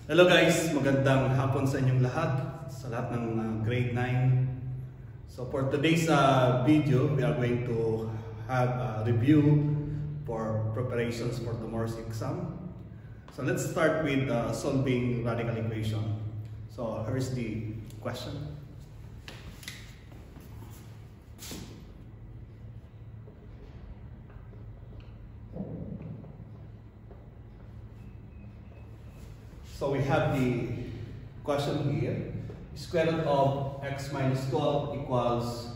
Hello guys, magandang hapon sa inyong lahat, sa lahat ng grade 9. So for today's video, we are going to have a review for preparations for tomorrow's exam. So let's start with solving radical equation. So here's the question. So we have the question here. Square root of x minus 12 equals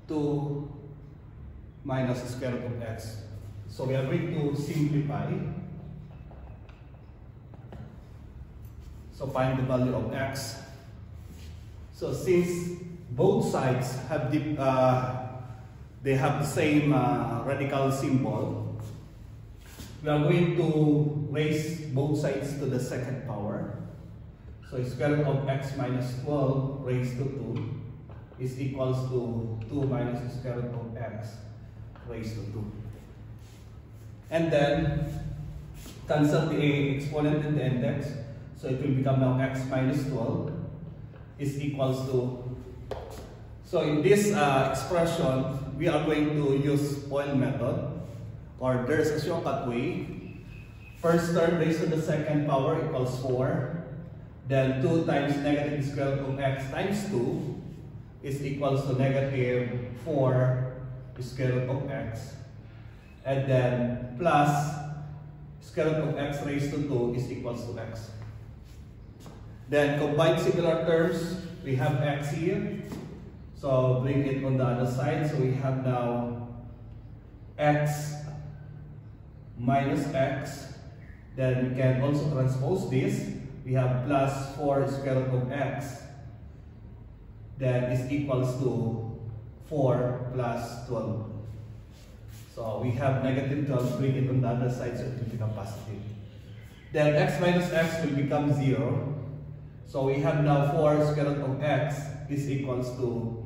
2 minus the square root of x. So we are going to simplify. So find the value of x. So since both sides have they have the same radical symbol, we are going to raise both sides to the second power. So square root of x minus 12 raised to 2 is equals to 2 minus the square root of x raised to 2. And then cancel the exponent and the index. So it will become now x minus 12 is equals to. So in this expression, we are going to use Coil Method, or there's a shortcut way. First term raised to the second power equals 4. Then 2 times negative square root of x times 2 is equals to negative 4 square root of x. And then plus square root of x raised to 2 is equals to x. Then combine similar terms, we have x here. So bring it on the other side. So we have now x minus x. Then we can also transpose this. We have plus 4 square root of x. That is equals to 4 plus 12. So we have negative 12, bring it on the other side so it will become positive. Then x minus x will become 0. So we have now 4 square root of x is equals to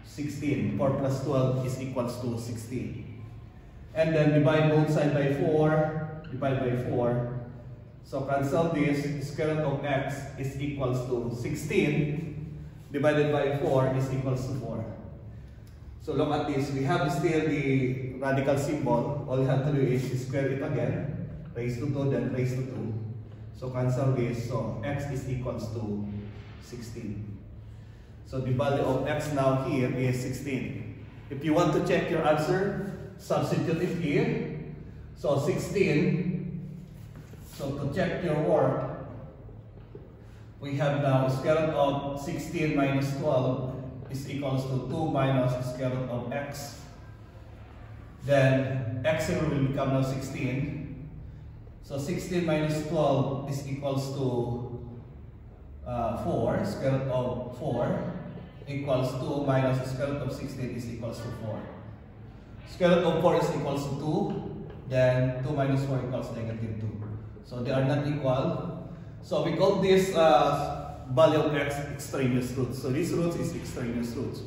16. 4 plus 12 is equals to 16. And then divide both sides by 4. Divide by 4. So cancel this. Square root of x is equals to 16 divided by 4 is equals to 4. So look at this. We have still the radical symbol. All you have to do is square it again. Raise to 2, then raise to 2. So cancel this. So x is equals to 16. So the value of x now here is 16. If you want to check your answer, substitute it here. So 16. So to check your work, we have now square root of 16 minus 12 is equals to 2 minus square root of x. Then x0 will become now 16. So 16 minus 12 is equals to 4. Square root of 4 equals 2 minus square root of 16 is equals to 4. Square root of 4 is equals to 2. Then 2 minus 4 equals negative 2. So they are not equal. So we call this value of x extraneous roots. So this roots is extraneous roots.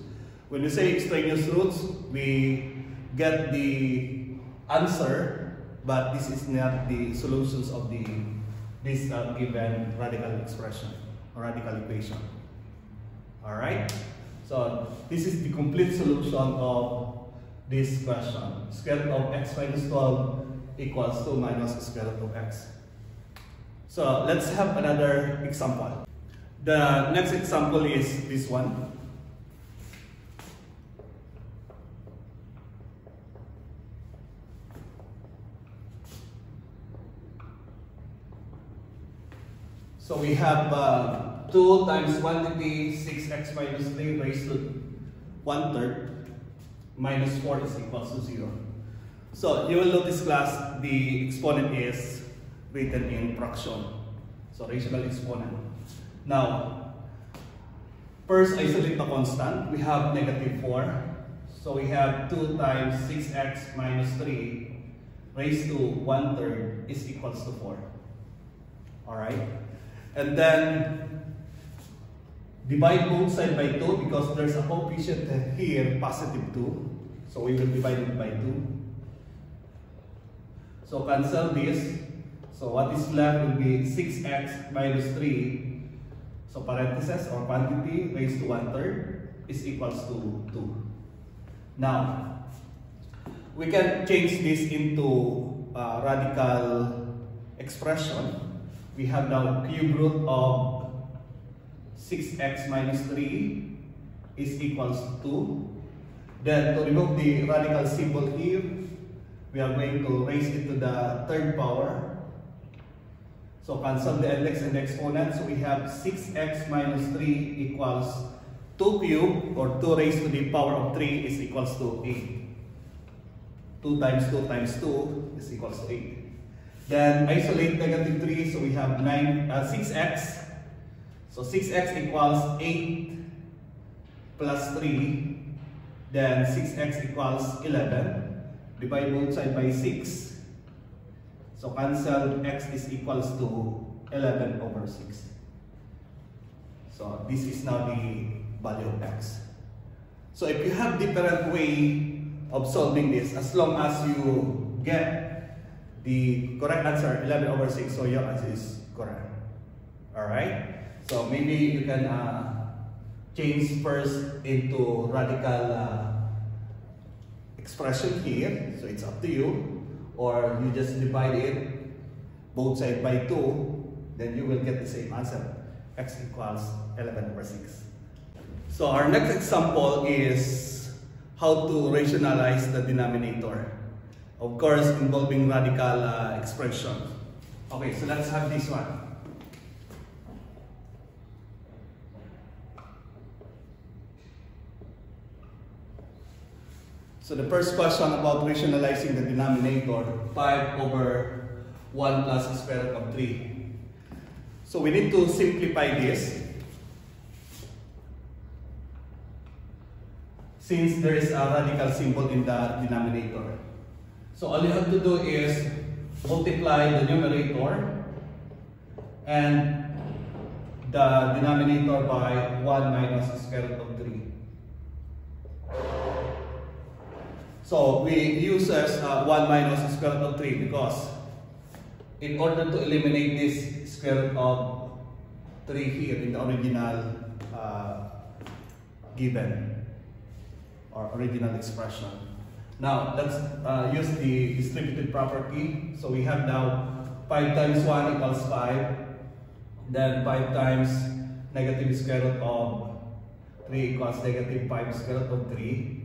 When we say extraneous roots, we get the answer, but this is not the solutions of this given radical expression or radical equation. Alright? So this is the complete solution of this question. Square root of x minus 12 equals 2 minus the square root of x. So let's have another example. The next example is this one. So we have 2 times quantity 6x minus 3 raised to 1/3 minus 4 is equals to 0. So you will notice class, the exponent is written in fraction. So rational exponent. Now, first isolate the constant. We have negative 4. So we have 2 times 6x minus 3 raised to 1/3 is equals to 4. Alright? And then divide both sides by 2 because there's a coefficient here, positive 2. So we will divide it by 2. So cancel this. So what is left will be 6x minus 3. So parentheses or quantity raised to 1/3 is equals to 2. Now, we can change this into radical expression. We have now cube root of 6x minus 3 is equals to 2. Then to remove the radical symbol here, we are going to raise it to the third power. So cancel the index and the exponent. So we have 6x minus 3 equals 2 cubed, or 2 raised to the power of 3 is equals to 8. 2 times 2 times 2 is equals to 8. Then isolate negative 3, so we have 6x. So 6x equals 8 plus 3. Then 6x equals 11. Divide both sides by 6. So cancel, x is equals to 11 over 6. So this is now the value of x. So if you have different way of solving this, as long as you get the correct answer, 11 over 6, so your answer is correct. Alright? So maybe you can change first into radical expression here, so it's up to you, or you just divide it both sides by 2, then you will get the same answer, x equals 11 over 6. So our next example is how to rationalize the denominator, of course involving radical expression. Okay, so let's have this one. So the first question about rationalizing the denominator, 5 over 1 plus the square root of 3. So we need to simplify this, since there is a radical symbol in the denominator. So all you have to do is multiply the numerator and the denominator by 1 minus the square root of 3. So we use as 1 minus the square root of 3 because in order to eliminate this square root of 3 here in the original given or original expression. Now let's use the distributive property. So we have now 5 times 1 equals 5. Then 5 times negative square root of 3 equals negative 5 square root of 3.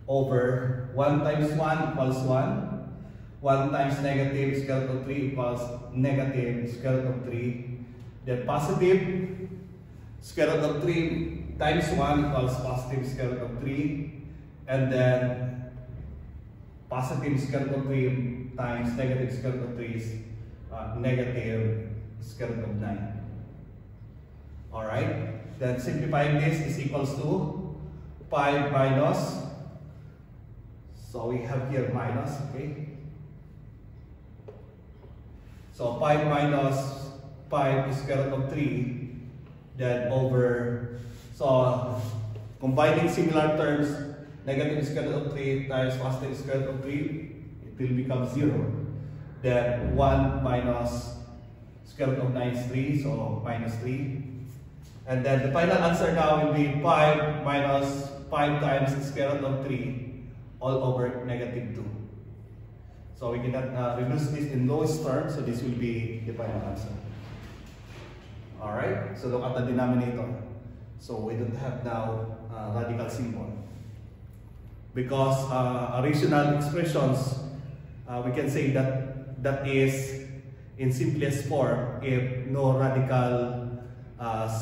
Over 1 times 1 equals 1. 1 times negative square root of 3 equals negative square root of 3. Then positive square root of 3 times 1 equals positive square root of 3. And then positive square root of 3 times negative square root of 3 is negative square root of 9. Alright, then simplifying this is equals to 5 minus. So we have here minus, okay? So 5 minus 5 square root of 3, then over, so combining similar terms, negative square root of 3 times positive square root of 3, it will become 0. Then 1 minus square root of 9 is 3, so minus 3. And then the final answer now will be 5 minus 5 times the square root of 3 all over negative 2. So we cannot reduce this in lowest term, so this will be the final answer. Alright, so look at the denominator. So we don't have now radical symbol. Because rational expressions, we can say that that is in simplest form if no radical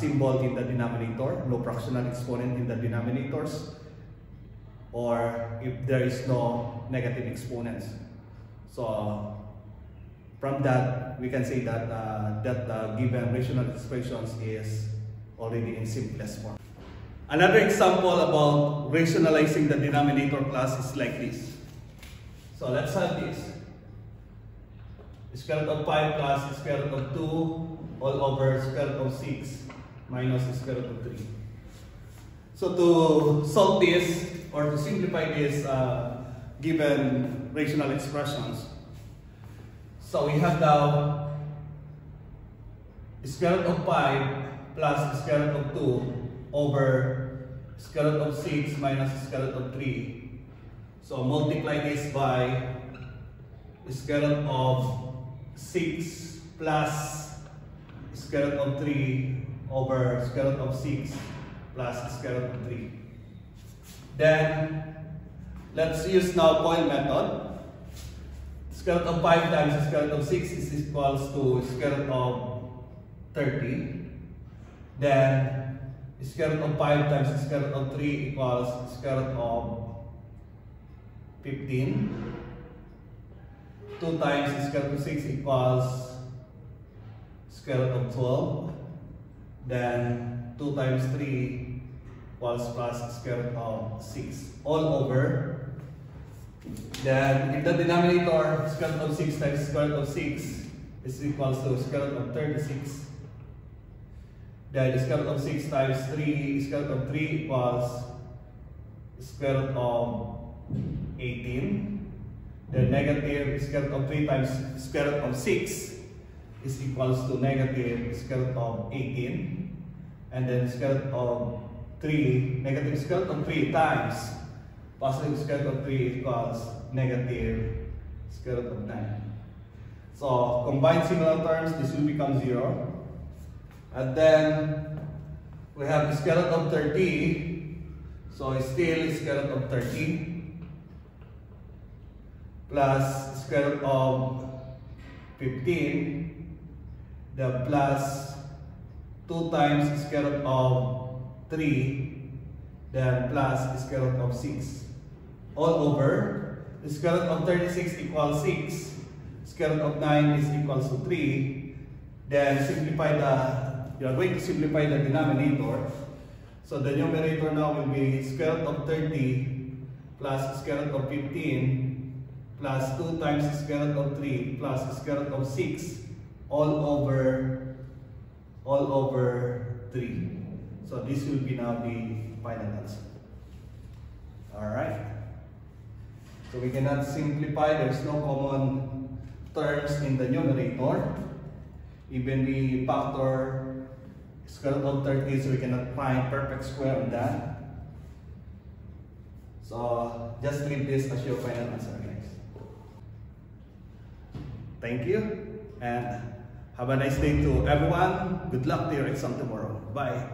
symbol in the denominator, no fractional exponent in the denominators, or if there is no negative exponents. So from that, we can say that given rational expressions is already in simplest form. Another example about rationalizing the denominator class is like this. So let's have this. Square root of 5 plus square root of 2 all over square root of 6 minus square root of 3. So to solve this or to simplify this given rational expressions, so we have now square root of 5 plus square root of 2 over square root of 6 minus square root of 3. So multiply this by square root of 6 plus square root of 3 over square root of 6 plus square root of 3. Then let's use now Coil method. Square root of 5 times square root of 6 is equals to square root of 30. Then square root of 5 times square root of 3 equals square root of 15. 2 times square root of 6 equals square root of 12. Then 2 times 3 equals plus square root of 6 all over. Then in the denominator, square root of 6 times square root of 6 is equals to square root of 36. Then square root of 6 times 3, square root of 3 equals square root of 18. Then negative square root of 3 times square root of 6 is equals to negative square root of 18. And then square root of 3, negative square root of 3 times positive square root of 3 equals negative square root of 9. So combine similar terms, this will become 0. And then we have square root of 30. So it's still square root of 30 plus square root of 15. The plus 2 times square root of 3. Then plus square root of 6. All over. The square root of 36 equals 6. Square root of 9 is equals to 3. Then simplify you are going to simplify the denominator. So the numerator now will be square root of 30 plus square root of 15 plus 2 times square root of 3 plus square root of 6 all over 3. So this will be now the final answer. Alright. So we cannot simplify, there's no common terms in the numerator. Even we factor square root of 30, so we cannot find perfect square on that. So just leave this as your final answer, guys. Thank you and have a nice day to everyone. Good luck to your exam tomorrow. Bye.